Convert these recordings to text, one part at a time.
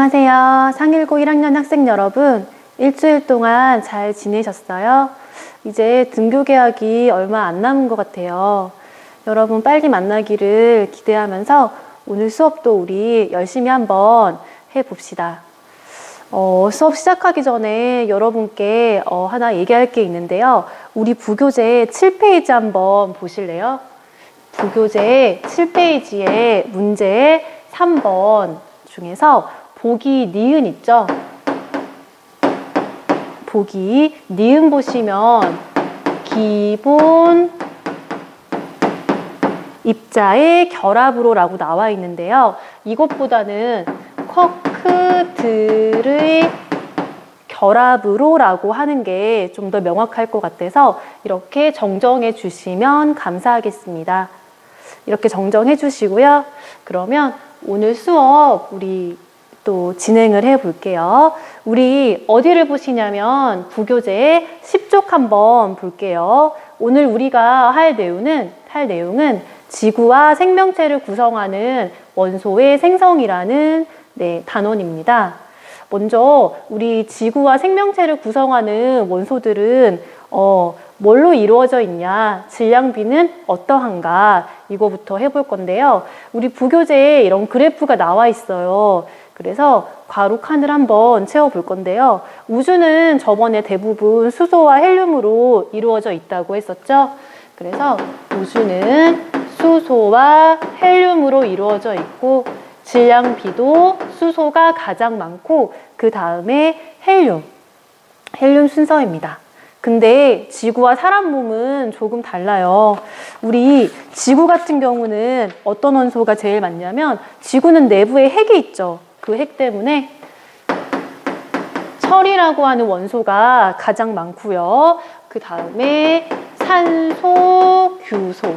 안녕하세요. 상일고 1학년 학생 여러분, 일주일 동안 잘 지내셨어요? 이제 등교 개학이 얼마 안 남은 것 같아요. 여러분 빨리 만나기를 기대하면서 오늘 수업도 우리 열심히 한번 해봅시다. 수업 시작하기 전에 여러분께 하나 얘기할 게 있는데요. 우리 부교재 7페이지 한번 보실래요? 부교재 7페이지에 문제 3번 중에서 보기 니은 있죠? 보기 니은 보시면 기본 입자의 결합으로 라고 나와 있는데요. 이것보다는 쿼크들의 결합으로 라고 하는 게 좀 더 명확할 것 같아서 이렇게 정정해 주시면 감사하겠습니다. 이렇게 정정해 주시고요. 그러면 오늘 수업 우리 또 진행을 해 볼게요. 우리 어디를 보시냐면 부교재 10쪽 한번 볼게요. 오늘 우리가 할 내용은 지구와 생명체를 구성하는 원소의 생성이라는 단원입니다. 먼저 우리 지구와 생명체를 구성하는 원소들은 뭘로 이루어져 있냐, 질량비는 어떠한가, 이거부터 해볼 건데요. 우리 부교재에 이런 그래프가 나와 있어요. 그래서 괄호 칸을 한번 채워볼 건데요. 우주는 저번에 대부분 수소와 헬륨으로 이루어져 있다고 했었죠. 그래서 우주는 수소와 헬륨으로 이루어져 있고 질량비도 수소가 가장 많고 그 다음에 헬륨 순서입니다. 근데 지구와 사람 몸은 조금 달라요. 우리 지구 같은 경우는 어떤 원소가 제일 많냐면 지구는 내부에 핵이 있죠. 그 핵 때문에 철이라고 하는 원소가 가장 많고요. 그 다음에 산소, 규소,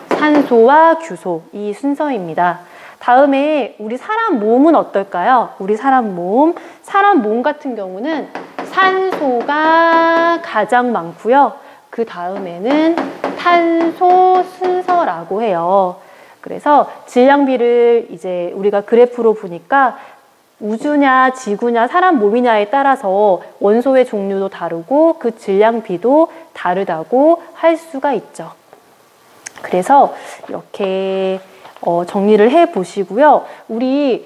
산소와 규소 이 순서입니다. 다음에 우리 사람 몸은 어떨까요? 우리 사람 몸 같은 경우는 산소가 가장 많고요. 그 다음에는 탄소 순서라고 해요. 그래서 질량비를 이제 우리가 그래프로 보니까 우주냐 지구냐 사람 몸이냐에 따라서 원소의 종류도 다르고 그 질량비도 다르다고 할 수가 있죠. 그래서 이렇게 정리를 해 보시고요. 우리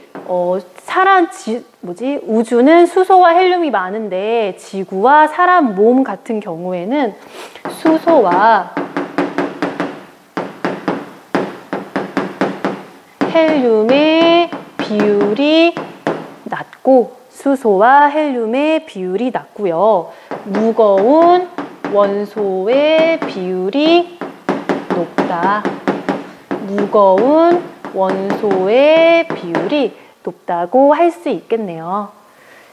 우주는 수소와 헬륨이 많은데 지구와 사람 몸 같은 경우에는 수소와 헬륨의 비율이 낮고 수소와 헬륨의 비율이 낮고요. 무거운 원소의 비율이 높다. 무거운 원소의 비율이 높다고 할 수 있겠네요.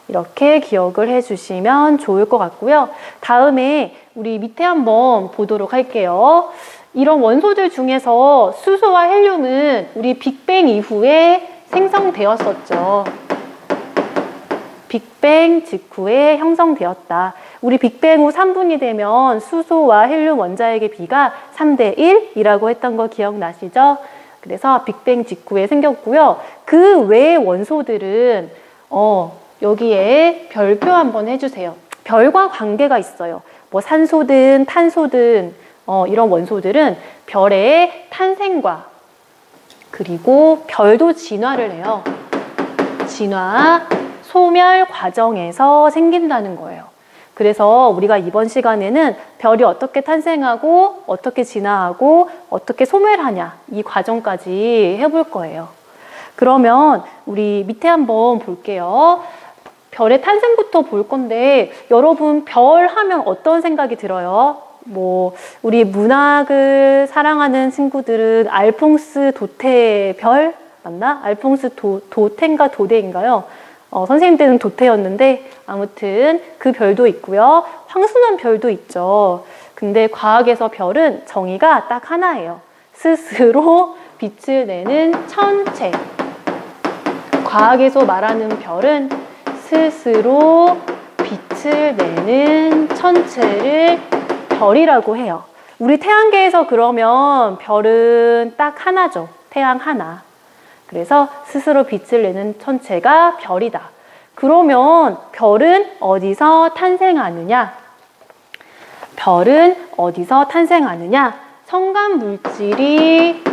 이렇게 기억을 해주시면 좋을 것 같고요. 다음에 우리 밑에 한번 보도록 할게요. 이런 원소들 중에서 수소와 헬륨은 우리 빅뱅 이후에 생성되었었죠. 빅뱅 직후에 형성되었다. 우리 빅뱅 후 3분이 되면 수소와 헬륨 원자핵의 비가 3대1이라고 했던 거 기억나시죠? 그래서 빅뱅 직후에 생겼고요. 그 외의 원소들은 여기에 별표 한번 해주세요. 별과 관계가 있어요. 뭐 산소든 탄소든 이런 원소들은 별의 탄생과 그리고 별도 진화를 해요. 진화, 소멸 과정에서 생긴다는 거예요. 그래서 우리가 이번 시간에는 별이 어떻게 탄생하고 어떻게 진화하고 어떻게 소멸하냐 이 과정까지 해볼 거예요. 그러면 우리 밑에 한번 볼게요. 별의 탄생부터 볼 건데 여러분 별 하면 어떤 생각이 들어요? 우리 문학을 사랑하는 친구들은 알퐁스 도테 별 맞나? 알퐁스 도테인가 도데인가요? 선생님 때는 도태였는데 아무튼 그 별도 있고요. 황순한 별도 있죠. 근데 과학에서 별은 정의가 딱 하나예요. 스스로 빛을 내는 천체. 과학에서 말하는 별은 스스로 빛을 내는 천체를 별이라고 해요. 우리 태양계에서 그러면 별은 딱 하나죠. 태양 하나. 그래서 스스로 빛을 내는 천체가 별이다. 그러면 별은 어디서 탄생하느냐? 별은 어디서 탄생하느냐? 성간 물질이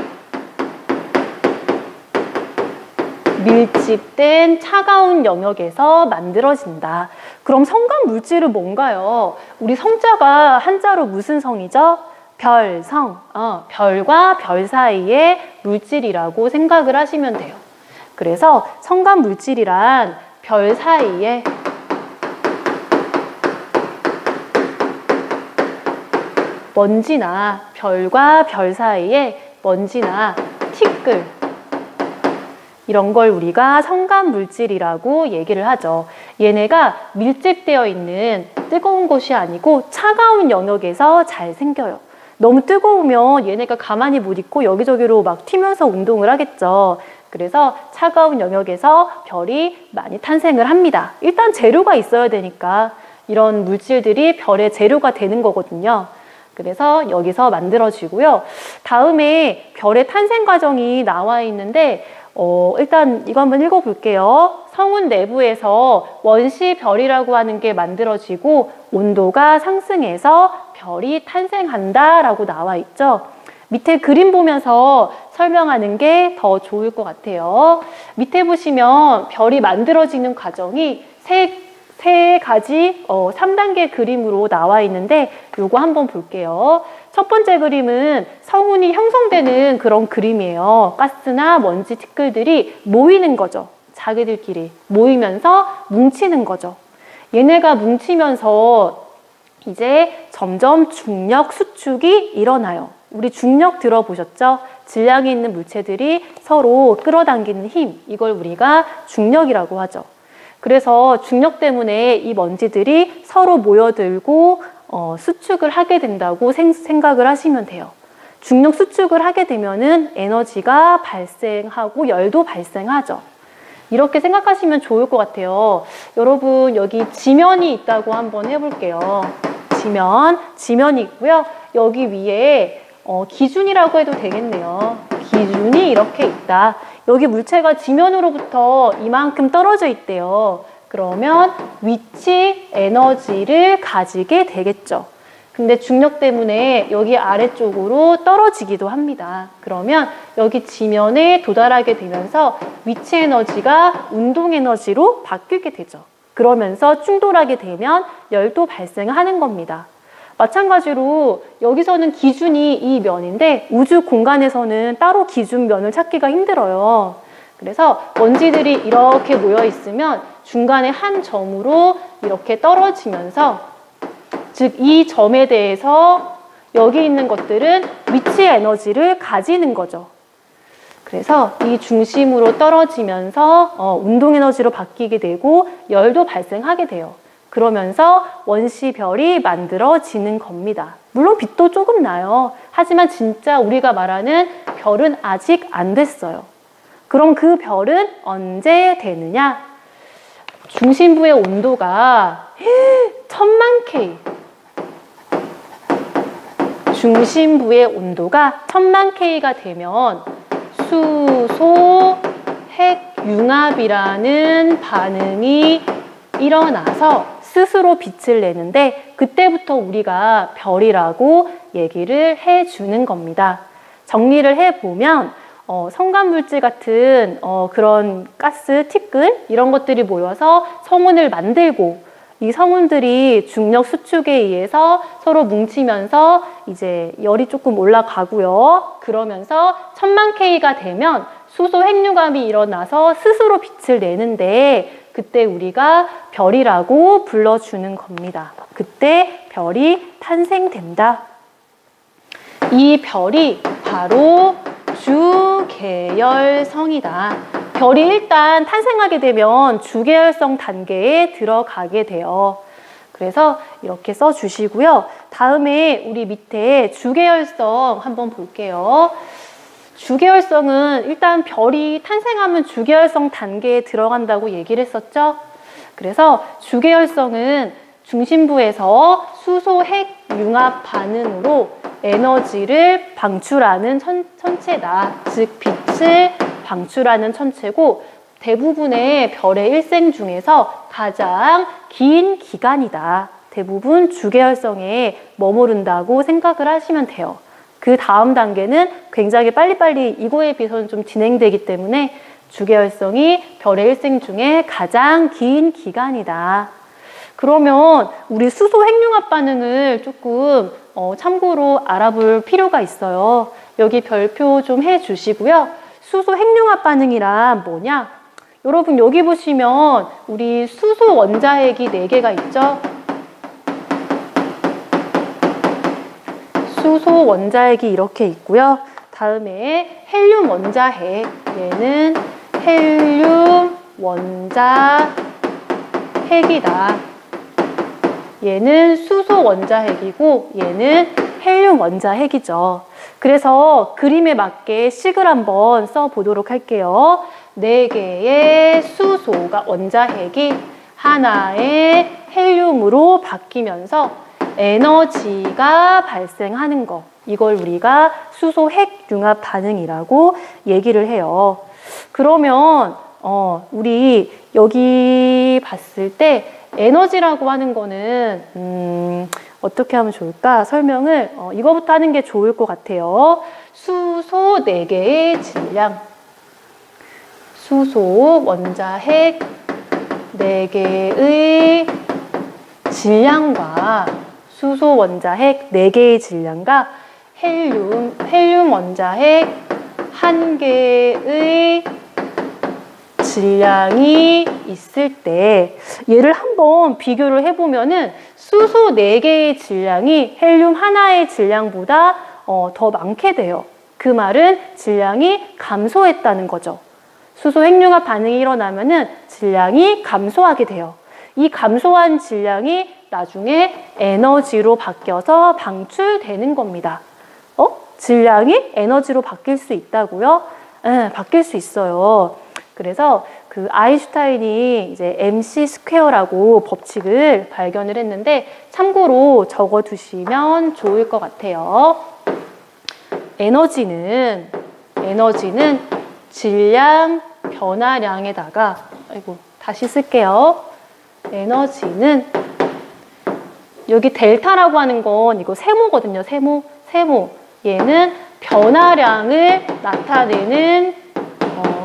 밀집된 차가운 영역에서 만들어진다. 그럼 성간 물질은 뭔가요? 우리 성자가 한자로 무슨 성이죠? 별성. 별과 별 사이의 물질이라고 생각을 하시면 돼요. 그래서 성간 물질이란 별 사이에 먼지나 별과 별 사이에 먼지나 티끌 이런 걸 우리가 성간 물질이라고 얘기를 하죠. 얘네가 밀집되어 있는 뜨거운 곳이 아니고 차가운 영역에서 잘 생겨요. 너무 뜨거우면 얘네가 가만히 못 있고 여기저기로 막 튀면서 운동을 하겠죠. 그래서 차가운 영역에서 별이 많이 탄생을 합니다. 일단 재료가 있어야 되니까 이런 물질들이 별의 재료가 되는 거거든요. 그래서 여기서 만들어지고요. 다음에 별의 탄생 과정이 나와 있는데 일단 이거 한번 읽어볼게요. 성운 내부에서 원시별이라고 하는 게 만들어지고 온도가 상승해서 별이 탄생한다 라고 나와 있죠. 밑에 그림 보면서 설명하는 게 더 좋을 것 같아요. 밑에 보시면 별이 만들어지는 과정이 세 가지 3단계 그림으로 나와 있는데 요거 한번 볼게요. 첫 번째 그림은 성운이 형성되는 그런 그림이에요. 가스나 먼지 티끌들이 모이는 거죠. 자기들끼리 모이면서 뭉치는 거죠. 얘네가 뭉치면서 이제 점점 중력 수축이 일어나요. 우리 중력 들어보셨죠? 질량이 있는 물체들이 서로 끌어당기는 힘, 이걸 우리가 중력이라고 하죠. 그래서 중력 때문에 이 먼지들이 서로 모여들고 수축을 하게 된다고 생각을 하시면 돼요. 중력 수축을 하게 되면은 에너지가 발생하고 열도 발생하죠. 이렇게 생각하시면 좋을 것 같아요. 여러분 여기 지면이 있다고 한번 해볼게요. 지면이 있고요. 여기 위에 기준이라고 해도 되겠네요. 기준이 이렇게 있다. 여기 물체가 지면으로부터 이만큼 떨어져 있대요. 그러면 위치 에너지를 가지게 되겠죠. 근데 중력 때문에 여기 아래쪽으로 떨어지기도 합니다. 그러면 여기 지면에 도달하게 되면서 위치 에너지가 운동 에너지로 바뀌게 되죠. 그러면서 충돌하게 되면 열도 발생하는 겁니다. 마찬가지로 여기서는 기준이 이 면인데 우주 공간에서는 따로 기준 면을 찾기가 힘들어요. 그래서 먼지들이 이렇게 모여 있으면 중간에 한 점으로 이렇게 떨어지면서 즉 이 점에 대해서 여기 있는 것들은 위치 에너지를 가지는 거죠. 그래서 이 중심으로 떨어지면서 운동 에너지로 바뀌게 되고 열도 발생하게 돼요. 그러면서 원시별이 만들어지는 겁니다. 물론 빛도 조금 나요. 하지만 진짜 우리가 말하는 별은 아직 안 됐어요. 그럼 그 별은 언제 되느냐? 중심부의 온도가 1000만 K. 중심부의 온도가 1000만 K가 되면 수소 핵융합이라는 반응이 일어나서 스스로 빛을 내는데 그때부터 우리가 별이라고 얘기를 해주는 겁니다. 정리를 해보면 성간물질 같은 그런 가스, 티끌 이런 것들이 모여서 성운을 만들고 이 성운들이 중력 수축에 의해서 서로 뭉치면서 이제 열이 조금 올라가고요. 그러면서 1000만 K가 되면 수소 핵융합이 일어나서 스스로 빛을 내는데 그때 우리가 별이라고 불러주는 겁니다. 그때 별이 탄생된다. 이 별이 바로 주계열성이다. 별이 일단 탄생하게 되면 주계열성 단계에 들어가게 돼요. 그래서 이렇게 써주시고요. 다음에 우리 밑에 주계열성 한번 볼게요. 주계열성은 일단 별이 탄생하면 주계열성 단계에 들어간다고 얘기를 했었죠. 그래서 주계열성은 중심부에서 수소 핵 융합 반응으로 에너지를 방출하는 천체다. 즉 빛을 방출하는 천체고 대부분의 별의 일생 중에서 가장 긴 기간이다. 대부분 주계열성에 머무른다고 생각을 하시면 돼요. 그 다음 단계는 굉장히 빨리빨리 이거에 비해서는 좀 진행되기 때문에 주계열성이 별의 일생 중에 가장 긴 기간이다. 그러면 우리 수소 핵융합 반응을 조금 참고로 알아볼 필요가 있어요. 여기 별표 좀 해주시고요. 수소 핵융합 반응이란 뭐냐? 여러분 여기 보시면 우리 수소 원자핵이 4개가 있죠? 수소 원자핵이 이렇게 있고요. 다음에 헬륨 원자핵, 얘는 헬륨 원자핵이다. 얘는 수소 원자핵이고 얘는 헬륨 원자핵이죠. 그래서 그림에 맞게 식을 한번 써보도록 할게요. 4개의 수소가 원자핵이 하나의 헬륨으로 바뀌면서 에너지가 발생하는 거, 이걸 우리가 수소 핵융합 반응이라고 얘기를 해요. 그러면 우리 여기 봤을 때 에너지라고 하는 거는 어떻게 하면 좋을까? 설명을 이거부터 하는 게 좋을 것 같아요. 수소 4개의 질량, 수소 원자핵 4개의 질량과 수소 원자핵 4개의 질량과 헬륨 원자핵 1개의 질량이 있을 때 얘를 한번 비교를 해보면은 수소 4개의 질량이 헬륨 하나의 질량보다 더 많게 돼요. 그 말은 질량이 감소했다는 거죠. 수소 핵융합 반응이 일어나면은 질량이 감소하게 돼요. 이 감소한 질량이 나중에 에너지로 바뀌어서 방출되는 겁니다. 질량이 에너지로 바뀔 수 있다고요? 네, 바뀔 수 있어요. 그래서 그 아인슈타인이 이제 MC 스퀘어라고 법칙을 발견을 했는데 참고로 적어 두시면 좋을 것 같아요. 에너지는 질량 변화량에다가 다시 쓸게요. 에너지는 여기 델타라고 하는 건 이거 세모거든요. 세모. 얘는 변화량을 나타내는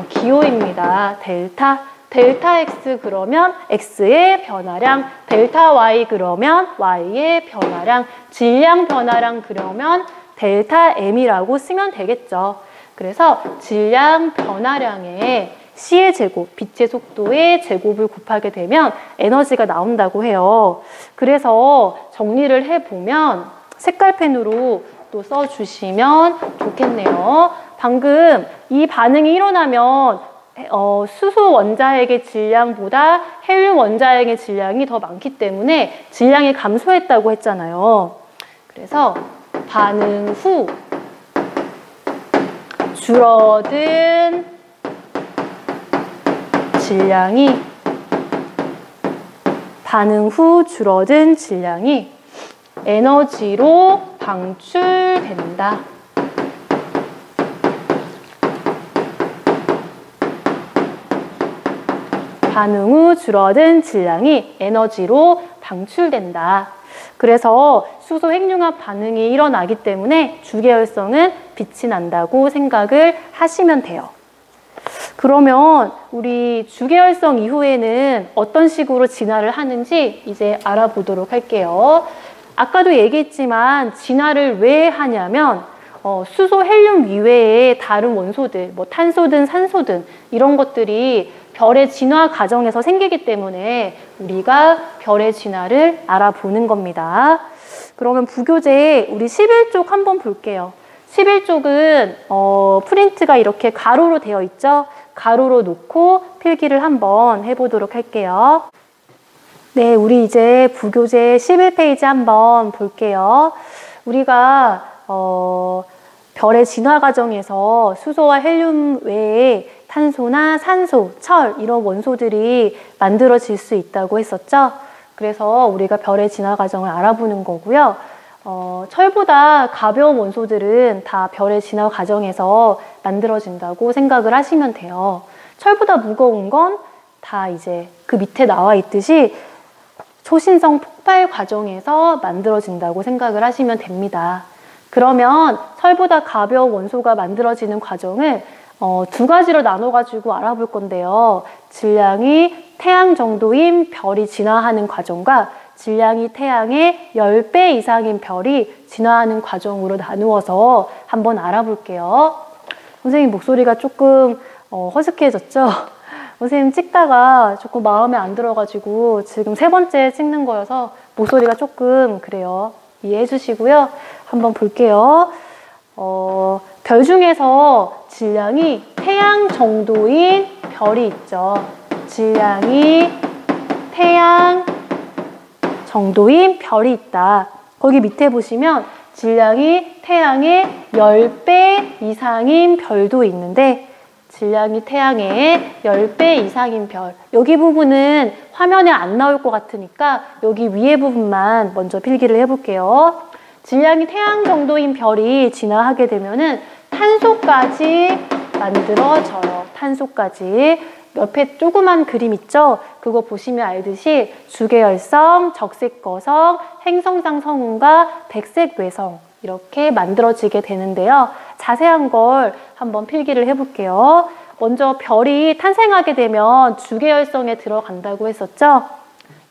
기호입니다. 델타 X 그러면 X의 변화량, 델타 Y 그러면 Y의 변화량, 질량 변화량 그러면 델타 M이라고 쓰면 되겠죠. 그래서 질량 변화량에 C의 제곱, 빛의 속도의 제곱을 곱하게 되면 에너지가 나온다고 해요. 그래서 정리를 해보면 색깔펜으로 또 써주시면 좋겠네요. 방금 이 반응이 일어나면 수소 원자핵의 질량보다 헬륨 원자핵의 질량이 더 많기 때문에 질량이 감소했다고 했잖아요. 그래서 반응 후 줄어든 질량이 에너지로 방출된다. 반응 후 줄어든 질량이 에너지로 방출된다. 그래서 수소 핵융합 반응이 일어나기 때문에 주계열성은 빛이 난다고 생각을 하시면 돼요. 그러면 우리 주계열성 이후에는 어떤 식으로 진화를 하는지 이제 알아보도록 할게요. 아까도 얘기했지만 진화를 왜 하냐면 수소, 헬륨 이외에 다른 원소들, 뭐 탄소든 산소든 이런 것들이 별의 진화 과정에서 생기기 때문에 우리가 별의 진화를 알아보는 겁니다. 그러면 부교재 우리 11쪽 한번 볼게요. 11쪽은 프린트가 이렇게 가로로 되어 있죠. 가로로 놓고 필기를 한번 해보도록 할게요. 네, 우리 이제 부교재 11페이지 한번 볼게요. 우리가 별의 진화 과정에서 수소와 헬륨 외에 탄소나 산소, 철 이런 원소들이 만들어질 수 있다고 했었죠. 그래서 우리가 별의 진화 과정을 알아보는 거고요. 철보다 가벼운 원소들은 다 별의 진화 과정에서 만들어진다고 생각을 하시면 돼요. 철보다 무거운 건 다 이제 그 밑에 나와 있듯이 초신성 폭발 과정에서 만들어진다고 생각을 하시면 됩니다. 그러면 철보다 가벼운 원소가 만들어지는 과정을 두 가지로 나눠가지고 알아볼 건데요. 질량이 태양 정도인 별이 진화하는 과정과 질량이 태양의 10배 이상인 별이 진화하는 과정으로 나누어서 한번 알아볼게요. 선생님 목소리가 조금 허스키해졌죠? 선생님 찍다가 조금 마음에 안 들어가지고 지금 3번째 찍는 거여서 목소리가 조금 그래요. 이해해 주시고요. 한번 볼게요. 별 중에서 질량이 태양 정도인 별이 있죠. 질량이 태양 정도인 별이 있다. 거기 밑에 보시면 질량이 태양의 10배 이상인 별도 있는데 질량이 태양의 10배 이상인 별. 여기 부분은 화면에 안 나올 것 같으니까 여기 위에 부분만 먼저 필기를 해볼게요. 질량이 태양 정도인 별이 진화하게 되면은 탄소까지 만들어져요. 탄소까지. 옆에 조그만 그림 있죠? 그거 보시면 알듯이 주계열성, 적색거성, 행성상 성운과 백색 외성 이렇게 만들어지게 되는데요. 자세한 걸 한번 필기를 해볼게요. 먼저 별이 탄생하게 되면 주계열성에 들어간다고 했었죠?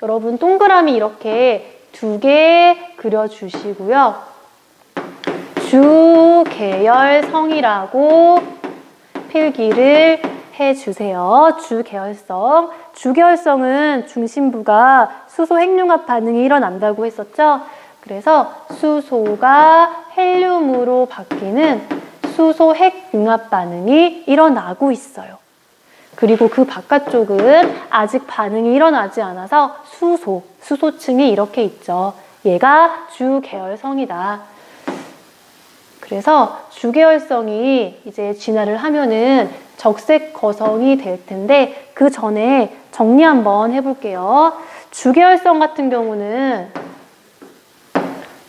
여러분 동그라미 이렇게 2개 그려주시고요. 주계열성이라고 필기를 해주세요. 주계열성. 주계열성은 중심부가 수소 핵융합 반응이 일어난다고 했었죠? 그래서 수소가 헬륨으로 바뀌는 수소 핵융합 반응이 일어나고 있어요. 그리고 그 바깥쪽은 아직 반응이 일어나지 않아서 수소층이 이렇게 있죠. 얘가 주계열성이다. 그래서 주계열성이 이제 진화를 하면은 적색 거성이 될 텐데 그 전에 정리 한번 해볼게요. 주계열성 같은 경우는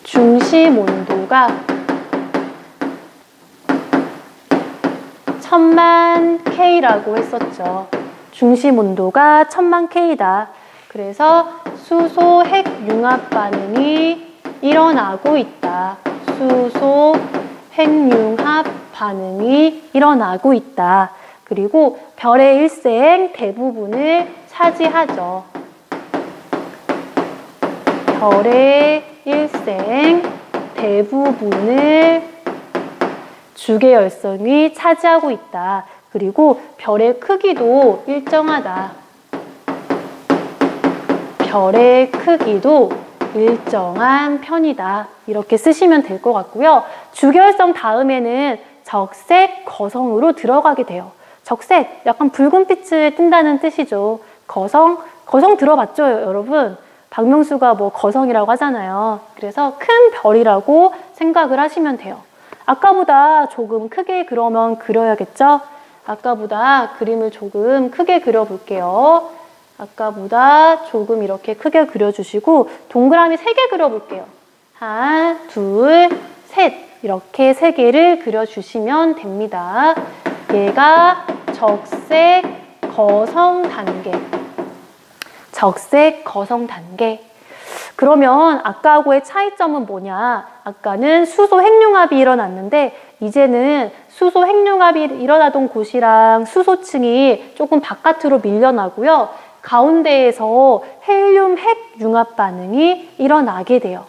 중심 온도가 1000만 K라고 했었죠. 중심 온도가 1000만 K다. 그래서 수소 핵융합 반응이 일어나고 있다. 수소 핵융합 반응이 일어나고 있다. 그리고 별의 일생 대부분을 차지하죠. 별의 일생 대부분을 주계열성이 차지하고 있다. 그리고 별의 크기도 일정하다. 별의 크기도 일정한 편이다. 이렇게 쓰시면 될 것 같고요. 주계열성 다음에는 적색 거성으로 들어가게 돼요. 적색, 약간 붉은빛을 띈다는 뜻이죠. 거성 들어봤죠, 여러분? 박명수가 뭐 거성이라고 하잖아요. 그래서 큰 별이라고 생각을 하시면 돼요. 아까보다 조금 크게 그러면 그려야겠죠? 아까보다 그림을 조금 크게 그려볼게요. 아까보다 조금 이렇게 크게 그려주시고 동그라미 3개 그려볼게요. 하나, 둘, 셋 이렇게 3개를 그려주시면 됩니다. 얘가 적색 거성 단계. 적색 거성 단계. 그러면 아까하고의 차이점은 뭐냐? 아까는 수소 핵융합이 일어났는데 이제는 수소 핵융합이 일어나던 곳이랑 수소층이 조금 바깥으로 밀려나고요. 가운데에서 헬륨 핵융합 반응이 일어나게 돼요.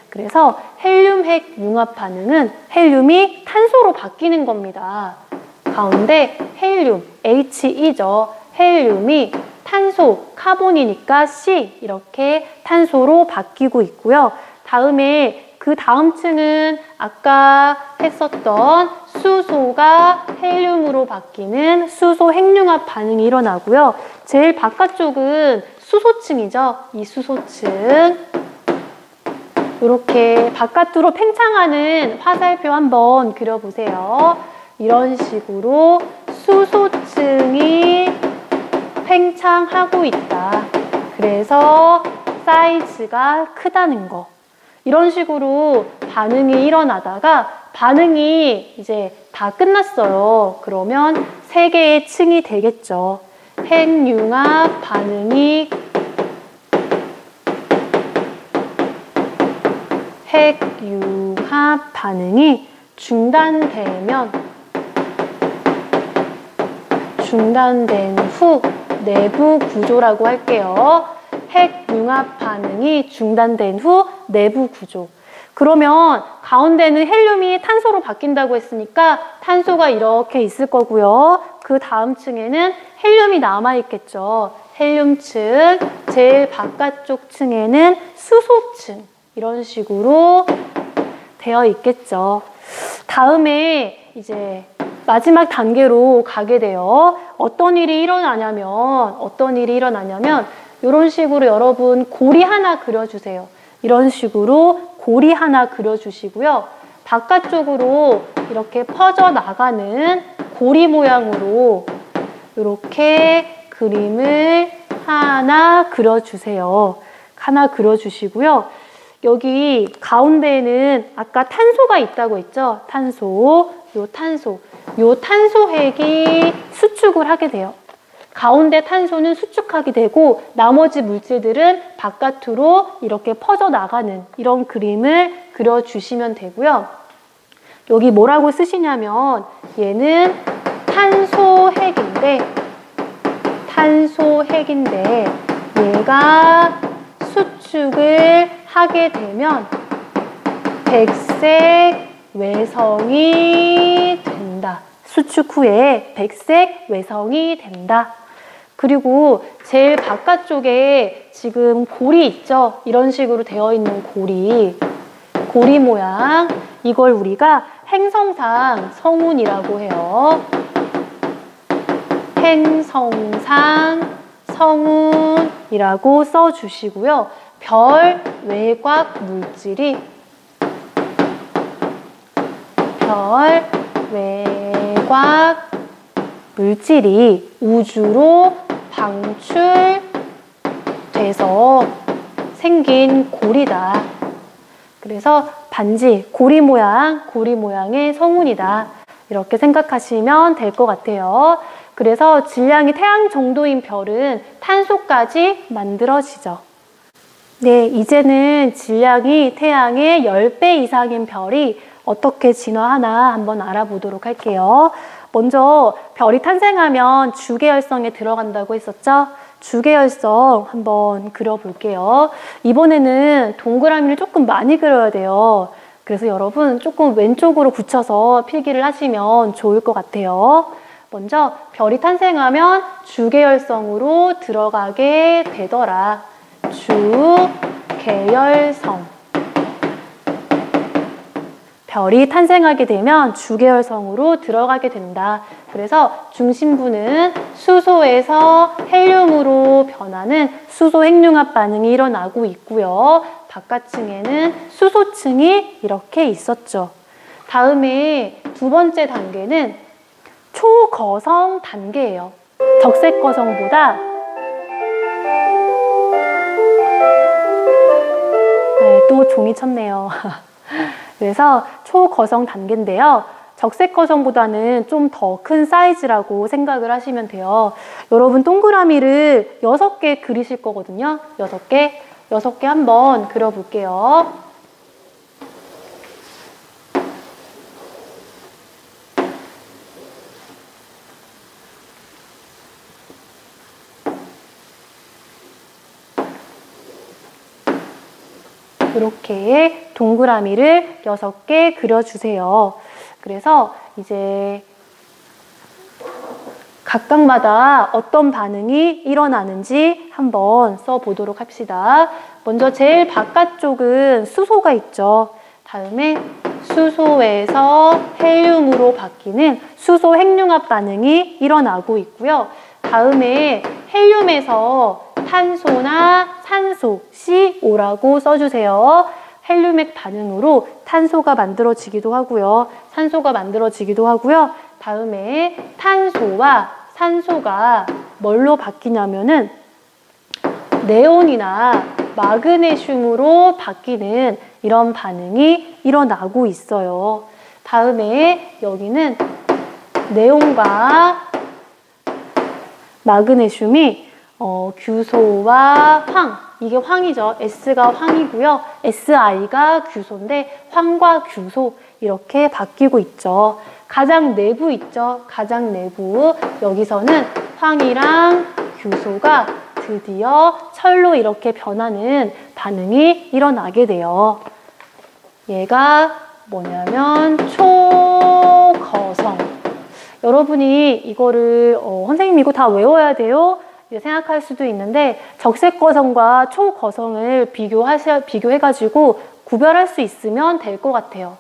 그래서 헬륨 핵융합 반응은 헬륨이 탄소로 바뀌는 겁니다. 가운데 헬륨, He죠. 헬륨이 탄소, 카본이니까 C 이렇게 탄소로 바뀌고 있고요. 다음에 그 다음 층은 아까 했었던 수소가 헬륨으로 바뀌는 수소 핵융합 반응이 일어나고요. 제일 바깥쪽은 수소층이죠. 이 수소층. 이렇게 바깥으로 팽창하는 화살표 한번 그려보세요. 이런 식으로 수소층이 팽창하고 있다. 그래서 사이즈가 크다는 거. 이런 식으로 반응이 일어나다가 반응이 이제 다 끝났어요. 그러면 3개의 층이 되겠죠. 핵융합 반응이 중단된 후 내부 구조라고 할게요. 핵융합 반응이 중단된 후 내부 구조. 그러면 가운데는 헬륨이 탄소로 바뀐다고 했으니까 탄소가 이렇게 있을 거고요. 그 다음 층에는 헬륨이 남아있겠죠. 헬륨층, 제일 바깥쪽 층에는 수소층. 이런 식으로 되어 있겠죠. 다음에 이제 마지막 단계로 가게 돼요. 어떤 일이 일어나냐면 이런 식으로 여러분 고리 하나 그려주세요. 이런 식으로 고리 하나 그려주시고요. 바깥쪽으로 이렇게 퍼져나가는 고리 모양으로 이렇게 그림을 하나 그려주세요. 하나 그려주시고요. 여기 가운데에는 아까 탄소가 있다고 했죠? 요 탄소 핵이 수축을 하게 돼요. 가운데 탄소는 수축하게 되고 나머지 물질들은 바깥으로 이렇게 퍼져나가는 이런 그림을 그려주시면 되고요. 여기 뭐라고 쓰시냐면 얘는 탄소 핵인데 얘가 수축을 하게 되면 백색 외성이 된다. 수축 후에 백색 외성이 된다. 그리고 제일 바깥쪽에 지금 골이 있죠? 이런 식으로 되어 있는 고리 모양. 이걸 우리가 행성상 성운이라고 해요. 행성상 성운이라고 써주시고요. 별 외곽 물질이 우주로 방출돼서 생긴 골이다. 그래서 반지, 고리 모양의 성운이다. 이렇게 생각하시면 될 것 같아요. 그래서 질량이 태양 정도인 별은 탄소까지 만들어지죠. 네, 이제는 질량이 태양의 10배 이상인 별이 어떻게 진화하나 한번 알아보도록 할게요. 먼저 별이 탄생하면 주계열성에 들어간다고 했었죠? 주계열성 한번 그려볼게요. 이번에는 동그라미를 조금 많이 그려야 돼요. 그래서 여러분 조금 왼쪽으로 붙여서 필기를 하시면 좋을 것 같아요. 먼저 별이 탄생하면 주계열성으로 들어가게 되더라. 주계열성. 별이 탄생하게 되면 주계열성으로 들어가게 된다. 그래서 중심부는 수소에서 헬륨으로 변하는 수소 핵융합 반응이 일어나고 있고요. 바깥층에는 수소층이 이렇게 있었죠. 다음에 두 번째 단계는 초거성 단계예요. 적색거성보다 또 종이 쳤네요. 그래서 초거성 단계인데요. 적색거성보다는 좀 더 큰 사이즈라고 생각을 하시면 돼요. 여러분 동그라미를 6개 그리실 거거든요. 6개 한번 그려볼게요. 이렇게 동그라미를 6개 그려주세요. 그래서 이제 각각마다 어떤 반응이 일어나는지 한번 써보도록 합시다. 먼저 제일 바깥쪽은 수소가 있죠. 다음에 수소에서 헬륨으로 바뀌는 수소 핵융합 반응이 일어나고 있고요. 다음에 헬륨에서 탄소나 산소, CO라고 써주세요. 헬륨핵 반응으로 탄소가 만들어지기도 하고요. 산소가 만들어지기도 하고요. 다음에 탄소와 산소가 뭘로 바뀌냐면은 네온이나 마그네슘으로 바뀌는 이런 반응이 일어나고 있어요. 다음에 여기는 네온과 마그네슘이 규소와 황, 이게 황이죠. S가 황이고요. Si가 규소인데 황과 규소 이렇게 바뀌고 있죠. 가장 내부 있죠. 가장 내부. 여기서는 황이랑 규소가 드디어 철로 이렇게 변하는 반응이 일어나게 돼요. 얘가 뭐냐면 초거성. 여러분이 이거를 선생님 이거 다 외워야 돼요? 이렇게 생각할 수도 있는데 적색거성과 초거성을 비교해가지고 구별할 수 있으면 될 것 같아요.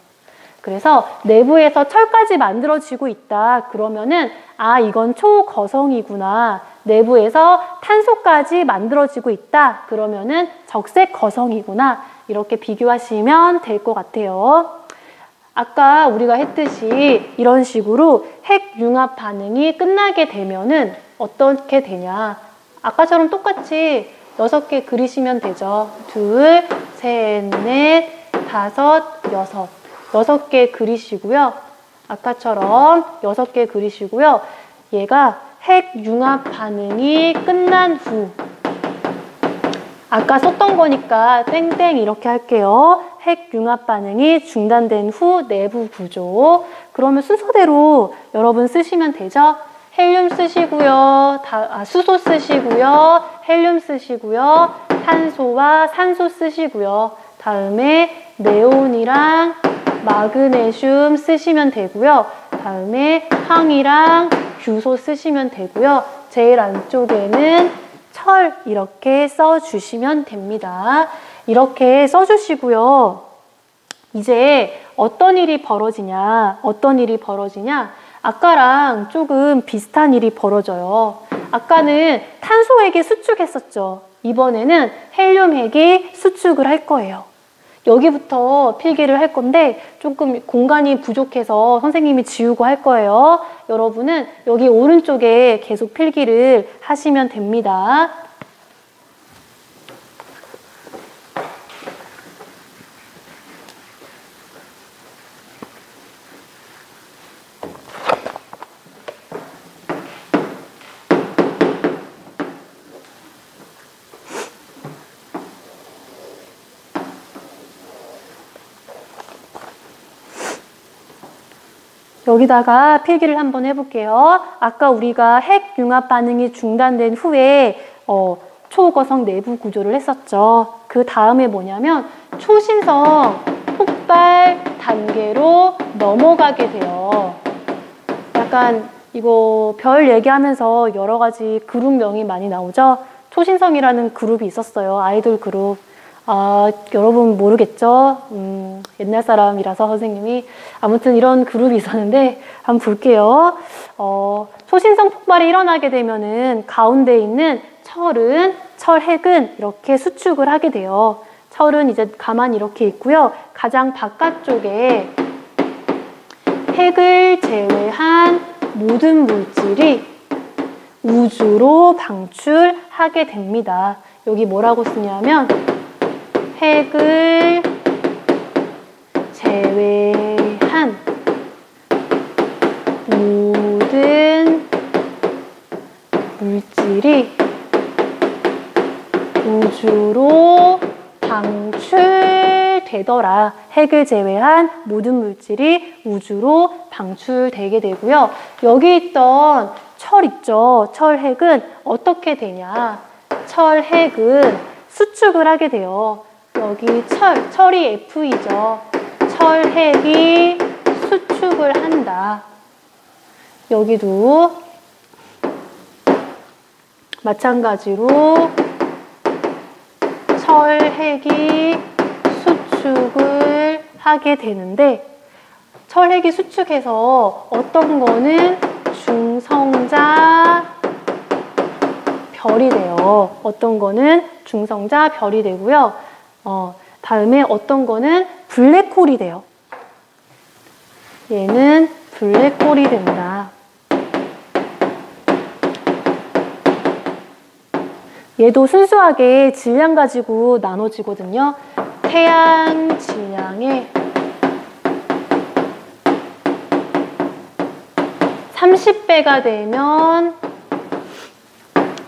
그래서 내부에서 철까지 만들어지고 있다. 그러면은 아, 이건 초거성이구나. 내부에서 탄소까지 만들어지고 있다. 그러면은 적색거성이구나. 이렇게 비교하시면 될 것 같아요. 아까 우리가 했듯이 이런 식으로 핵융합 반응이 끝나게 되면은 어떻게 되냐. 아까처럼 똑같이 6개 그리시면 되죠. 2, 3, 4, 5, 6개 그리시고요. 아까처럼 6개 그리시고요. 얘가 핵융합 반응이 끝난 후, 아까 썼던 거니까 땡땡 이렇게 할게요. 핵융합 반응이 중단된 후 내부 구조. 그러면 순서대로 여러분 쓰시면 되죠? 헬륨 쓰시고요. 수소 쓰시고요. 헬륨 쓰시고요. 탄소와 산소 쓰시고요. 다음에 네온이랑 마그네슘 쓰시면 되고요. 다음에 황이랑 규소 쓰시면 되고요. 제일 안쪽에는 철 이렇게 써주시면 됩니다. 이렇게 써주시고요. 이제 어떤 일이 벌어지냐? 아까랑 조금 비슷한 일이 벌어져요. 아까는 탄소핵이 수축했었죠. 이번에는 헬륨핵이 수축을 할 거예요. 여기부터 필기를 할 건데 조금 공간이 부족해서 선생님이 지우고 할 거예요. 여러분은 여기 오른쪽에 계속 필기를 하시면 됩니다. 여기다가 필기를 한번 해볼게요. 아까 우리가 핵융합 반응이 중단된 후에 초거성 내부 구조를 했었죠. 그 다음에 뭐냐면 초신성 폭발 단계로 넘어가게 돼요. 약간 이거 별 얘기하면서 여러 가지 그룹명이 많이 나오죠. 초신성이라는 그룹이 있었어요. 아이돌 그룹. 아, 여러분 모르겠죠? 옛날 사람이라서 선생님이. 아무튼 이런 그룹이 있었는데 한번 볼게요. 초신성 폭발이 일어나게 되면은 가운데 있는 철핵은 이렇게 수축을 하게 돼요. 철은 이제 가만히 이렇게 있고요. 가장 바깥쪽에 핵을 제외한 모든 물질이 우주로 방출하게 됩니다. 여기 뭐라고 쓰냐면 핵을 제외한 모든 물질이 우주로 방출되더라. 핵을 제외한 모든 물질이 우주로 방출되게 되고요. 여기 있던 철 있죠. 철핵은 어떻게 되냐. 철핵은 수축을 하게 돼요. 여기 철이 F이죠. 철핵이 수축을 한다. 여기도 마찬가지로 철핵이 수축을 하게 되는데 철핵이 수축해서 어떤 거는 중성자 별이 돼요. 어떤 거는 중성자 별이 되고요. 다음에 어떤 거는 블랙홀이 돼요. 얘는 블랙홀이 된다. 얘도 순수하게 질량 가지고 나눠지거든요. 태양 질량의 30배가 되면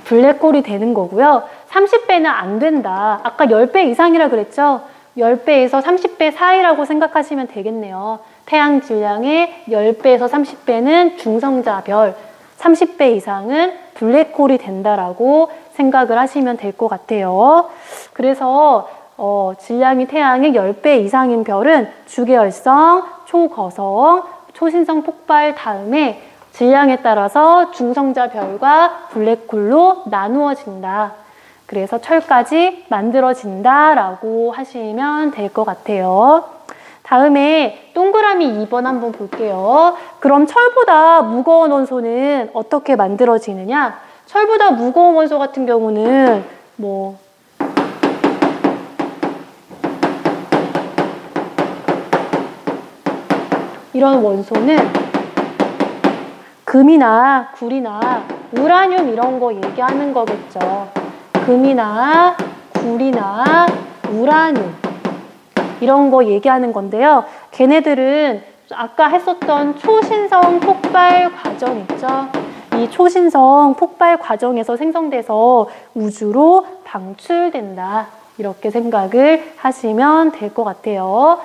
블랙홀이 되는 거고요. 30배는 안 된다. 아까 10배 이상이라 그랬죠? 10배에서 30배 사이라고 생각하시면 되겠네요. 태양 질량의 10배에서 30배는 중성자별, 30배 이상은 블랙홀이 된다라고 생각을 하시면 될 것 같아요. 그래서 질량이 태양의 10배 이상인 별은 주계열성, 초거성, 초신성 폭발 다음에 질량에 따라서 중성자별과 블랙홀로 나누어진다. 그래서 철까지 만들어진다라고 하시면 될 것 같아요. 다음에 동그라미 2번 한번 볼게요. 그럼 철보다 무거운 원소는 어떻게 만들어지느냐? 철보다 무거운 원소 같은 경우는 이런 원소는 금이나 구리나 우라늄 이런 거 얘기하는 거겠죠. 금이나 구리나 우라늄 이런 거 얘기하는 건데요. 걔네들은 아까 했었던 초신성 폭발 과정 있죠. 이 초신성 폭발 과정에서 생성돼서 우주로 방출된다. 이렇게 생각을 하시면 될 것 같아요.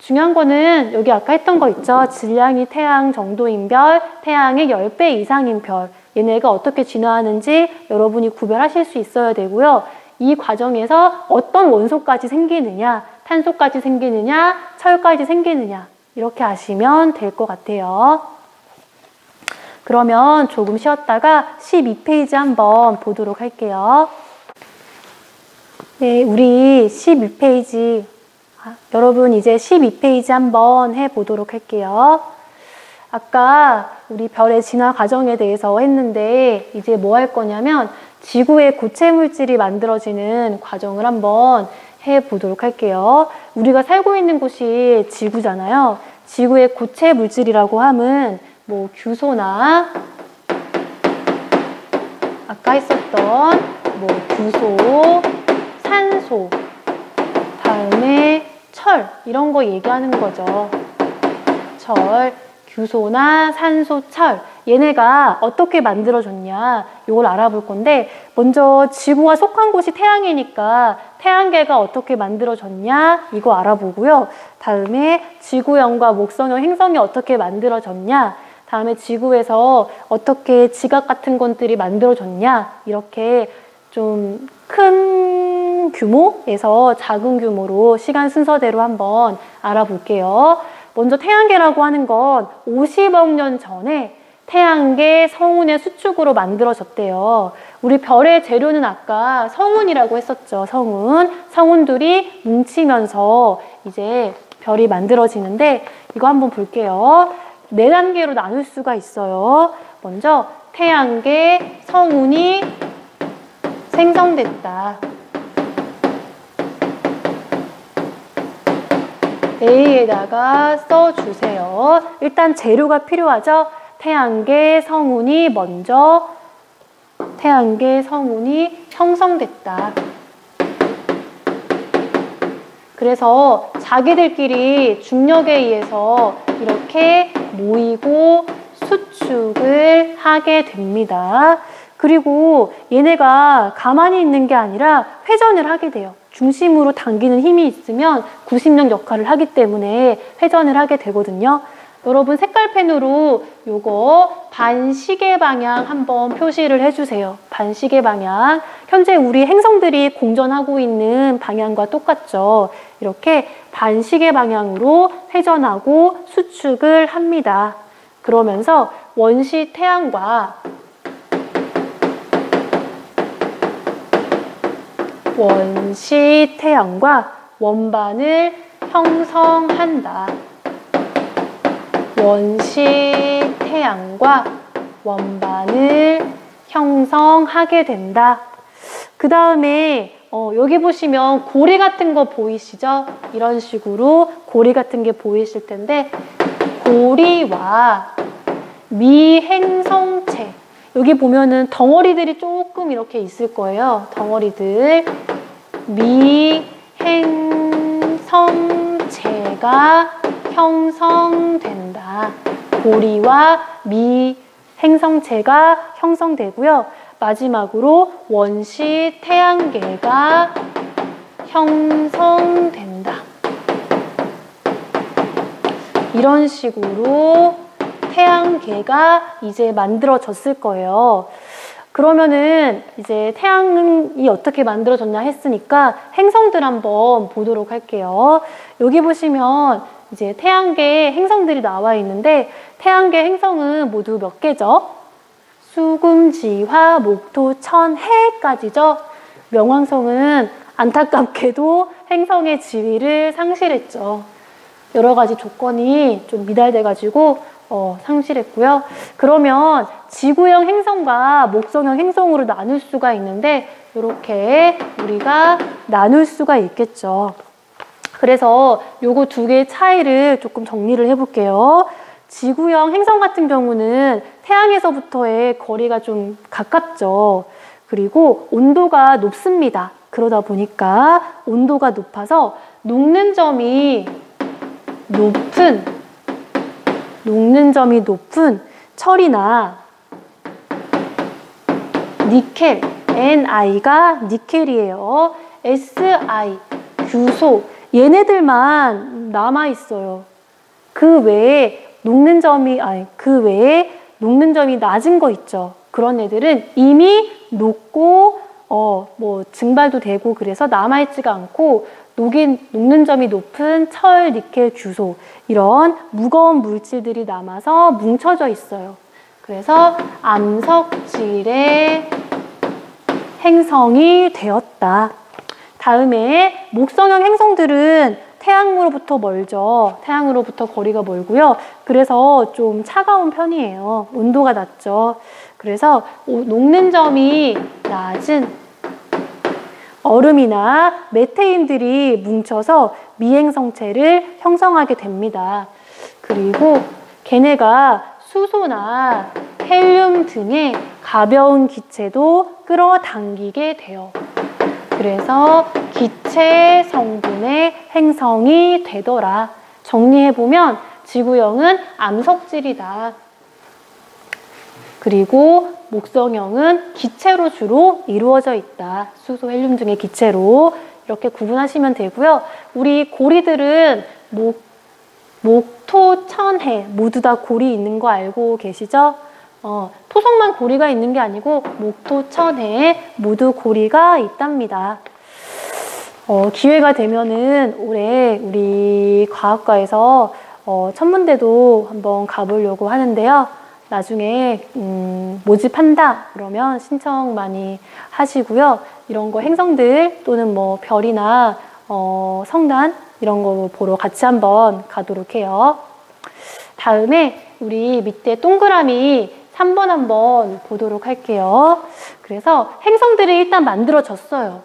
중요한 거는 여기 아까 했던 거 있죠. 질량이 태양 정도인 별, 태양의 10배 이상인 별. 얘네가 어떻게 진화하는지 여러분이 구별하실 수 있어야 되고요. 이 과정에서 어떤 원소까지 생기느냐, 탄소까지 생기느냐, 철까지 생기느냐 이렇게 아시면 될 것 같아요. 그러면 조금 쉬었다가 12페이지 한번 보도록 할게요. 네, 우리 11페이지 여러분 이제 12페이지 한번 해보도록 할게요. 아까 우리 별의 진화 과정에 대해서 했는데 이제 뭐 할 거냐면 지구의 고체 물질이 만들어지는 과정을 한번 해보도록 할게요. 우리가 살고 있는 곳이 지구잖아요. 지구의 고체 물질이라고 함은 규소나 아까 했었던 규소, 산소, 다음에 철 이런 거 얘기하는 거죠. 철, 규소나 산소, 철 얘네가 어떻게 만들어졌냐 이걸 알아볼 건데 먼저 지구가 속한 곳이 태양이니까 태양계가 어떻게 만들어졌냐 이거 알아보고요. 다음에 지구형과 목성형 행성이 어떻게 만들어졌냐 다음에 지구에서 어떻게 지각 같은 것들이 만들어졌냐 이렇게 좀 큰 규모에서 작은 규모로 시간 순서대로 한번 알아볼게요. 먼저 태양계라고 하는 건 50억 년 전에 태양계 성운의 수축으로 만들어졌대요. 우리 별의 재료는 아까 성운이라고 했었죠. 성운. 성운들이 뭉치면서 이제 별이 만들어지는데 이거 한번 볼게요. 4단계로 나눌 수가 있어요. 먼저 태양계 성운이 생성됐다. A에다가 써주세요. 일단 재료가 필요하죠. 태양계 성운이 형성됐다. 그래서 자기들끼리 중력에 의해서 이렇게 모이고 수축을 하게 됩니다. 그리고 얘네가 가만히 있는 게 아니라 회전을 하게 돼요. 중심으로 당기는 힘이 있으면 구심력 역할을 하기 때문에 회전을 하게 되거든요. 여러분 색깔펜으로 요거 반시계 방향 한번 표시를 해주세요. 반시계 방향. 현재 우리 행성들이 공전하고 있는 방향과 똑같죠. 이렇게 반시계 방향으로 회전하고 수축을 합니다. 그러면서 원시 태양과 원반을 형성한다. 원시 태양과 원반을 형성하게 된다. 그 다음에 여기 보시면 고리 같은 거 보이시죠? 이런 식으로 고리 같은 게 보이실 텐데 고리와 미행성체 여기 보면은 덩어리들이 조금 이렇게 있을 거예요. 덩어리들. 미행성체가 형성된다. 고리와 미행성체가 형성되고요. 마지막으로 원시 태양계가 형성된다. 이런 식으로 태양계가 이제 만들어졌을 거예요. 그러면은 이제 태양이 어떻게 만들어졌냐 했으니까 행성들 한번 보도록 할게요. 여기 보시면 이제 태양계 행성들이 나와 있는데 태양계 행성은 모두 몇 개죠? 수금지화, 목토, 천, 해까지죠. 명왕성은 안타깝게도 행성의 지위를 상실했죠. 여러 가지 조건이 좀 미달돼가지고 상실했고요. 그러면 지구형 행성과 목성형 행성으로 나눌 수가 있는데 이렇게 우리가 나눌 수가 있겠죠. 그래서 요거 두 개의 차이를 조금 정리를 해볼게요. 지구형 행성 같은 경우는 태양에서부터의 거리가 좀 가깝죠. 그리고 온도가 높습니다. 그러다 보니까 온도가 높아서 녹는 점이 높은 철이나 니켈, Ni가 니켈이에요. Si, 규소, 얘네들만 남아있어요. 그 외에 녹는 점이 낮은 거 있죠. 그런 애들은 이미 녹고 뭐 증발도 되고 그래서 남아있지가 않고 녹는 점이 높은 철, 니켈, 규소 이런 무거운 물질들이 남아서 뭉쳐져 있어요. 그래서 암석질의 행성이 되었다. 다음에 목성형 행성들은 태양으로부터 멀죠. 태양으로부터 거리가 멀고요. 그래서 좀 차가운 편이에요. 온도가 낮죠. 그래서 녹는 점이 낮은 얼음이나 메테인들이 뭉쳐서 미행성체를 형성하게 됩니다. 그리고 걔네가 수소나 헬륨 등의 가벼운 기체도 끌어당기게 돼요. 그래서 기체 성분의 행성이 되더라. 정리해보면 지구형은 암석질이다. 그리고 목성형은 기체로 주로 이루어져 있다. 수소, 헬륨 등의 기체로 이렇게 구분하시면 되고요. 우리 고리들은 목토, 천, 해 모두 다 고리 있는 거 알고 계시죠? 토성만 고리가 있는 게 아니고 목토, 천, 해 모두 고리가 있답니다. 기회가 되면은 올해 우리 과학과에서 천문대도 한번 가보려고 하는데요. 나중에 모집한다 그러면 신청 많이 하시고요. 이런 거 행성들 또는 뭐 별이나 성단 이런 거 보러 같이 한번 가도록 해요. 다음에 우리 밑에 동그라미 3번 한번 보도록 할게요. 그래서 행성들이 일단 만들어졌어요.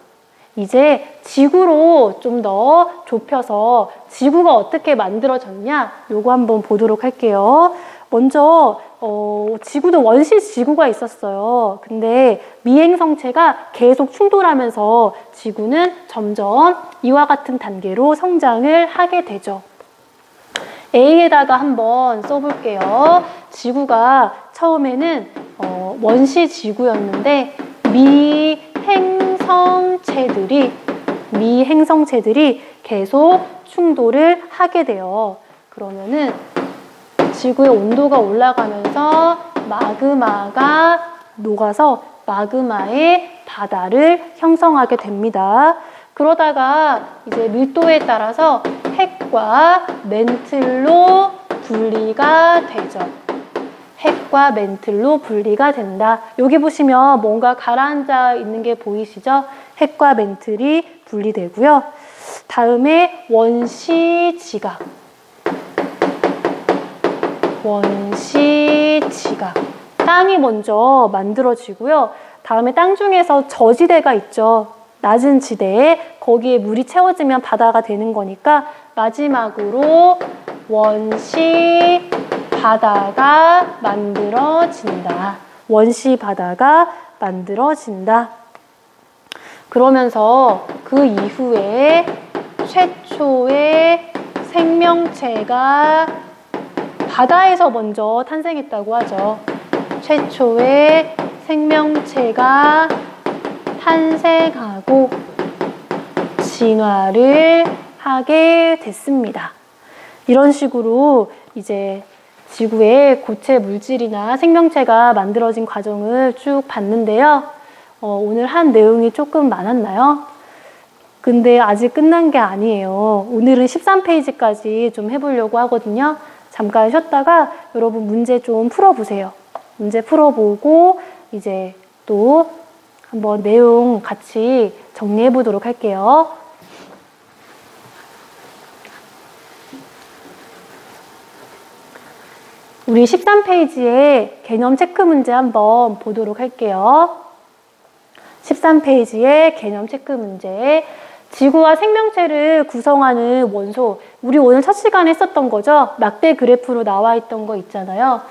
이제 지구로 좀 더 좁혀서 지구가 어떻게 만들어졌냐 요거 한번 보도록 할게요. 먼저 지구도 원시 지구가 있었어요. 근데 미행성체가 계속 충돌하면서 지구는 점점 이와 같은 단계로 성장을 하게 되죠. A에다가 한번 써볼게요. 지구가 처음에는 원시 지구였는데 미행성체들이 계속 충돌을 하게 돼요. 그러면은 지구의 온도가 올라가면서 마그마가 녹아서 마그마의 바다를 형성하게 됩니다. 그러다가 이제 밀도에 따라서 핵과 멘틀로 분리가 되죠. 핵과 멘틀로 분리가 된다. 여기 보시면 뭔가 가라앉아 있는 게 보이시죠? 핵과 멘틀이 분리되고요. 다음에 원시지각. 땅이 먼저 만들어지고요. 다음에 땅 중에서 저지대가 있죠. 낮은 지대에 거기에 물이 채워지면 바다가 되는 거니까 마지막으로 원시 바다가 만들어진다. 원시 바다가 만들어진다. 그러면서 그 이후에 최초의 생명체가 바다에서 먼저 탄생했다고 하죠. 최초의 생명체가 탄생하고 진화를 하게 됐습니다. 이런 식으로 이제 지구의 고체 물질이나 생명체가 만들어진 과정을 쭉 봤는데요. 오늘 한 내용이 조금 많았나요? 근데 아직 끝난 게 아니에요. 오늘은 13페이지까지 좀 해보려고 하거든요. 잠깐 쉬었다가 여러분 문제 좀 풀어보세요. 문제 풀어보고 이제 또 한번 내용 같이 정리해 보도록 할게요. 우리 13페이지에 개념 체크 문제 한번 보도록 할게요. 13페이지에 개념 체크 문제. 지구와 생명체를 구성하는 원소. 우리 오늘 첫 시간에 했었던 거죠. 막대 그래프로 나와 있던 거 있잖아요.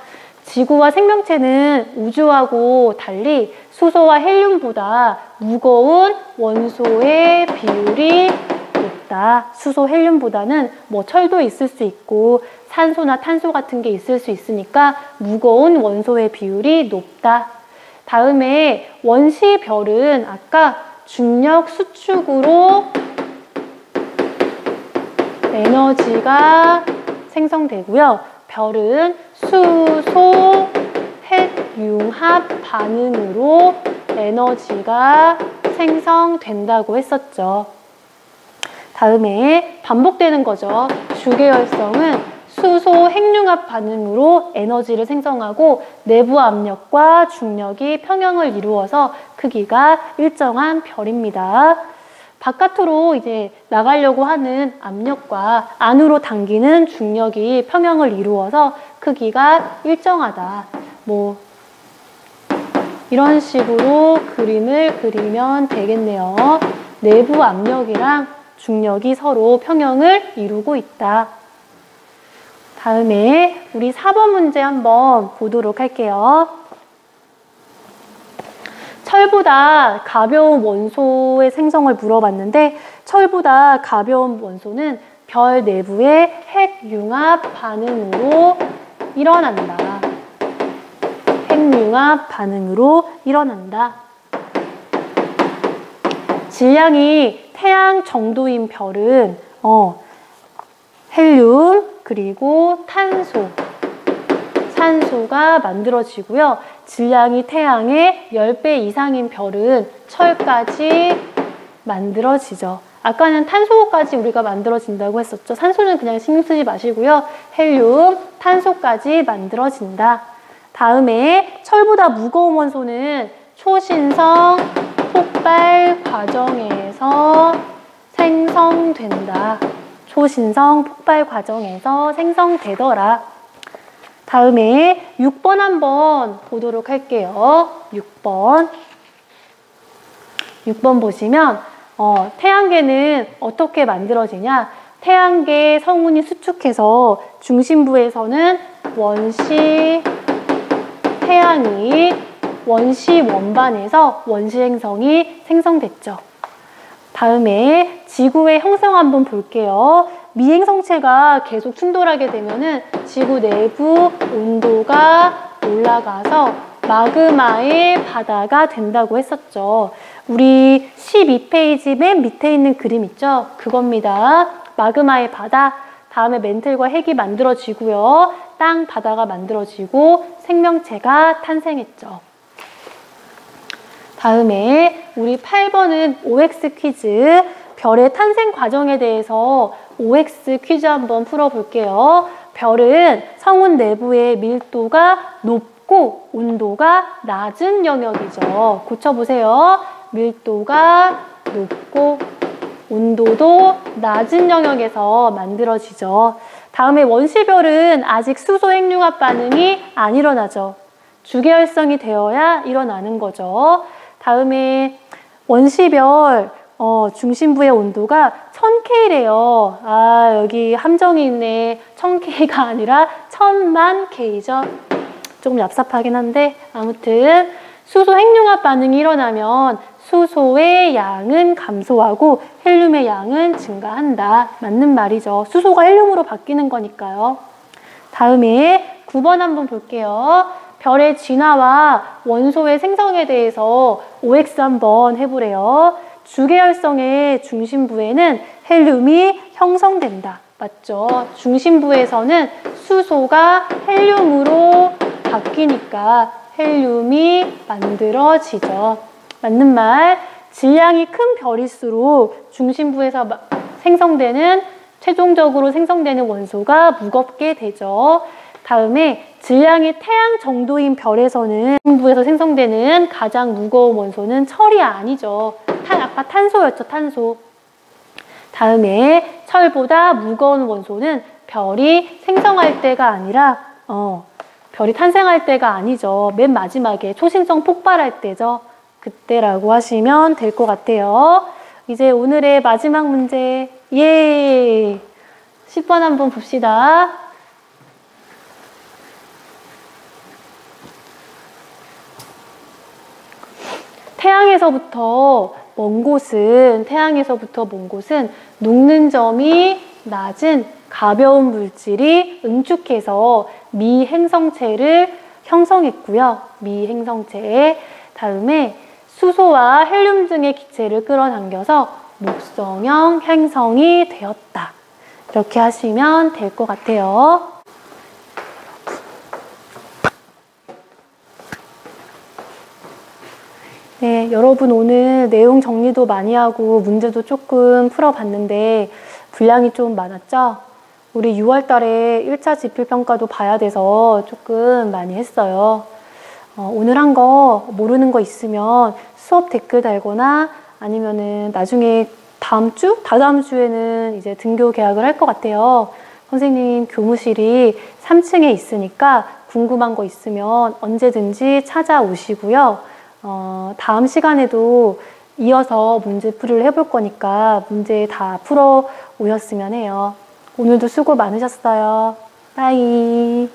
지구와 생명체는 우주하고 달리 수소와 헬륨보다 무거운 원소의 비율이 높다. 수소, 헬륨보다는 뭐 철도 있을 수 있고 산소나 탄소 같은 게 있을 수 있으니까 무거운 원소의 비율이 높다. 다음에 원시별은 아까 중력 수축으로 에너지가 생성되고요. 별은 수소 핵융합 반응으로 에너지가 생성된다고 했었죠. 다음에 반복되는 거죠. 주계열성은 수소 핵융합 반응으로 에너지를 생성하고 내부 압력과 중력이 평형을 이루어서 크기가 일정한 별입니다. 바깥으로 이제 나가려고 하는 압력과 안으로 당기는 중력이 평형을 이루어서 크기가 일정하다. 뭐 이런 식으로 그림을 그리면 되겠네요. 내부 압력이랑 중력이 서로 평형을 이루고 있다. 다음에 우리 4번 문제 한번 보도록 할게요. 철보다 가벼운 원소의 생성을 물어봤는데 철보다 가벼운 원소는 별 내부의 핵융합 반응으로 일어난다. 핵융합 반응으로 일어난다. 질량이 태양 정도인 별은 헬륨 그리고 산소가 만들어지고요. 질량이 태양의 10배 이상인 별은 철까지 만들어지죠. 아까는 탄소까지 우리가 만들어진다고 했었죠. 산소는 그냥 신경 쓰지 마시고요. 헬륨, 탄소까지 만들어진다. 다음에 철보다 무거운 원소는 초신성 폭발 과정에서 생성된다. 초신성 폭발 과정에서 생성되더라. 다음에 6번 한번 보도록 할게요. 6번 보시면 태양계는 어떻게 만들어지냐? 태양계 성운이 수축해서 중심부에서는 원시 태양이 원시 원반에서 원시 행성이 생성됐죠. 다음에 지구의 형성 한번 볼게요. 미행성체가 계속 충돌하게 되면은 지구 내부 온도가 올라가서 마그마의 바다가 된다고 했었죠. 우리 12페이지 맨 밑에 있는 그림 있죠? 그겁니다. 마그마의 바다. 다음에 멘틀과 핵이 만들어지고요. 땅, 바다가 만들어지고 생명체가 탄생했죠. 다음에 우리 8번은 OX 퀴즈. 별의 탄생 과정에 대해서 OX 퀴즈 한번 풀어볼게요. 별은 성운 내부의 밀도가 높고 온도가 낮은 영역이죠. 고쳐보세요. 밀도가 높고 온도도 낮은 영역에서 만들어지죠. 다음에 원시별은 아직 수소 핵융합 반응이 안 일어나죠. 주계열성이 되어야 일어나는 거죠. 다음에 원시별 중심부의 온도가 1000K래요. 아, 여기 함정이 있네. 1000K가 아니라 1000만 K죠. 조금 얍삽하긴 한데 아무튼 수소 핵융합 반응이 일어나면 수소의 양은 감소하고 헬륨의 양은 증가한다. 맞는 말이죠. 수소가 헬륨으로 바뀌는 거니까요. 다음에 9번 한번 볼게요. 별의 진화와 원소의 생성에 대해서 OX 한번 해보래요. 주계열성의 중심부에는 헬륨이 형성된다. 맞죠? 중심부에서는 수소가 헬륨으로 바뀌니까 헬륨이 만들어지죠. 맞는 말. 질량이 큰 별일수록 중심부에서 최종적으로 생성되는 원소가 무겁게 되죠. 다음에 질량이 태양 정도인 별에서는 중심부에서 생성되는 가장 무거운 원소는 철이 아니죠. 아까 탄소였죠, 탄소. 다음에 철보다 무거운 원소는 별이 생성할 때가 아니라 별이 탄생할 때가 아니죠. 맨 마지막에 초신성 폭발할 때죠. 그때라고 하시면 될 것 같아요. 이제 오늘의 마지막 문제. 예! 10번 한번 봅시다. 태양에서부터 먼 곳은 녹는 점이 낮은 가벼운 물질이 응축해서 미행성체를 형성했고요. 미행성체. 다음에 수소와 헬륨 등의 기체를 끌어당겨서 목성형 행성이 되었다. 이렇게 하시면 될 것 같아요. 네, 여러분 오늘 내용 정리도 많이 하고 문제도 조금 풀어봤는데 분량이 좀 많았죠? 우리 6월 달에 1차 지필평가도 봐야 돼서 조금 많이 했어요. 오늘 한 거 모르는 거 있으면 수업 댓글 달거나 아니면은 나중에 다다음 주에는 이제 등교 개학을 할 것 같아요. 선생님 교무실이 3층에 있으니까 궁금한 거 있으면 언제든지 찾아오시고요. 다음 시간에도 이어서 문제풀이를 해볼 거니까 문제 다 풀어 오셨으면 해요. 오늘도 수고 많으셨어요. 빠이.